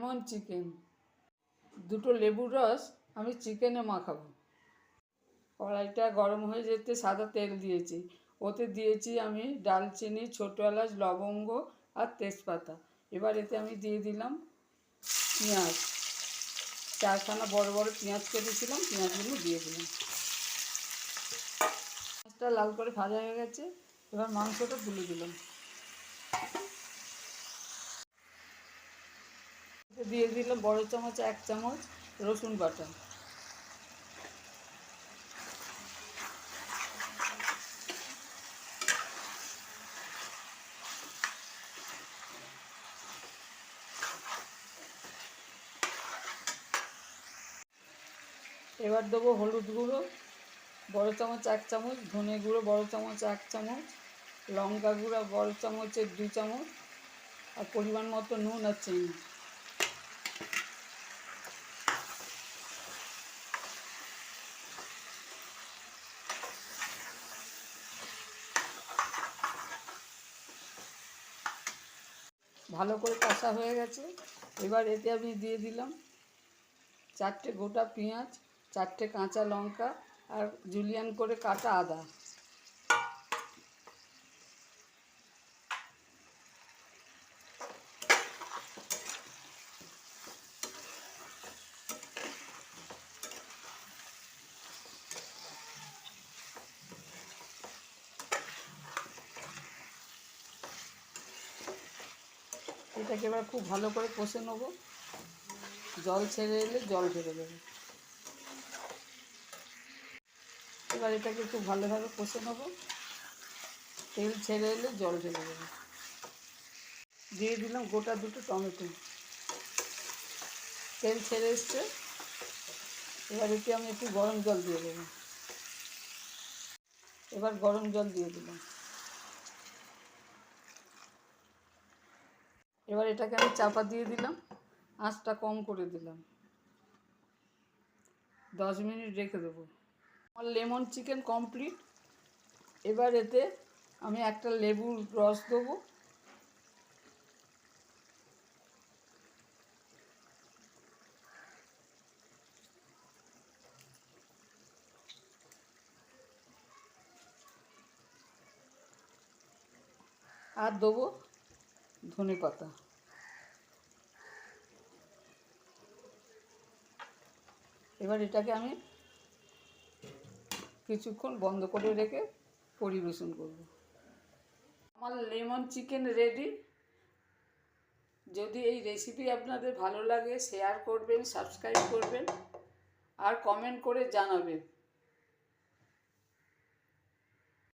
Lemon chicken. দুটো লেবুর রস আমি চিকেনে মাখাবো। কড়াইটা গরম হয়ে যেতে সাদা তেল দিয়েছি, ওতে দিয়েছি আমি ডালচিনি, ছোটো এলাচ, লবঙ্গ আর তেজপাতা। এবার এতে আমি দিয়ে দিলাম পেঁয়াজ, চারখানা বড় বড় পেঁয়াজ কেটেছিলাম, পেঁয়াজগুলো দিয়ে দিলাম। পেঁয়াজটা লাল করে ভাজা হয়ে গেছে, এবার মাংসটা তুলে দিলাম। দিয়ে দিলাম বড় চামচ 1 চামচ রসুন বাটা। এবার দেবো হলুদ গুঁড়ো বড় চামচ 1 চামচ, ধনে গুঁড়ো বড় চামচ 1 চামচ, লঙ্কা গুঁড়ো বড় চামচের 2 চামচ, আর পরিমাণ মতো নুন আর চিনি। ভালো করে কষা হয়ে গেছে, এবার এতে আমি দিয়ে দিলাম 4টে গোটা পেঁয়াজ, 4টে কাঁচা লঙ্কা আর জুলিয়ান করে কাটা আদা। এটাকে এবার খুব ভালো করে কষে নেবো, জল ছেড়ে এলে জল ঢেলে দেবো। এবার এটাকে খুব ভালোভাবে কষে নেবো, তেল ছেড়ে এলে জল ঢেলে দেবো। দিয়ে দিলাম গোটা 2টো টমেটো, তেল ছেড়ে এসছে। এবার এতে আমি একটু গরম জল দিয়ে দেবো। এবার গরম জল দিয়ে দিলাম। এবার এটাকে আমি চাপা দিয়ে দিলাম, আঁচটা কম করে দিলাম, 10 মিনিট রেখে দেবো। আমার লেমন চিকেন কমপ্লিট। এবার এতে আমি একটা লেবুর রস দেবো, আর দেবো ধনে পাতা। এবার এটাকে আমি কিছুক্ষণ বন্ধ করে রেখে পরিবেশন করব। আমার লেমন চিকেন রেডি। যদি এই রেসিপি আপনাদের ভালো লাগে শেয়ার করবেন, সাবস্ক্রাইব করবেন আর কমেন্ট করে জানাবেন।